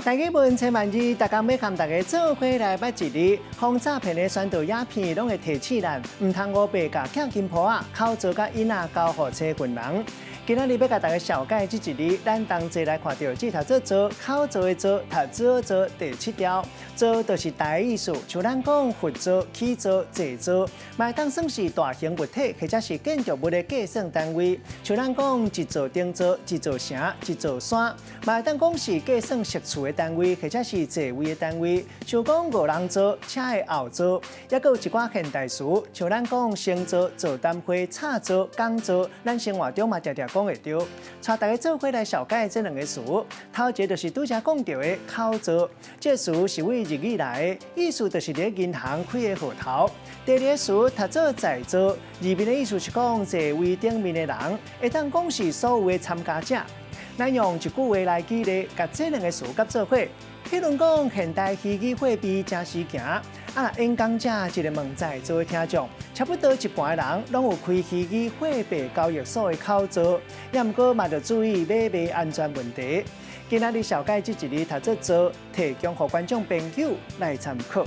大家问千万字，大家要和大家做伙来捌一日。防诈骗的宣导鸦片，拢会提醒咱，唔通乌白甲捡金铺啊，口做甲囡仔交互车群人。今仔日要甲大家小解这一日，咱同齐来看到这头做口做的做，读做第7条，做就是大的意思，像咱讲佛做、起做、坐做，嘛当算是大型物体或者是建筑物的计算单位，像咱讲一座顶座、一座城、一座山，嘛当讲是计算室厝的单位，或者是座位的单位，像讲5人座、车的后座，也有一寡现代词，像咱讲升座、座单花、插座、钢座，咱生活中嘛常常讲会到。带大家做伙来小解这2个词，头一个就是拄则讲到的口座，这词是为日语来的，意思就是伫银行开的户头。第2个词读做在座，字面的意思是讲座位顶面的人，会当讲是所有的参加者。咱用一句话来举例，甲这2个词合做伙。譬如讲，现代虚拟货币真实行，演讲者一个问在座的听众，差不多一半的人拢有开虚拟货币交易所的口座，也毋过嘛要注意买卖安全问题。今仔日小解这一日读做，提供给观众朋友来参考。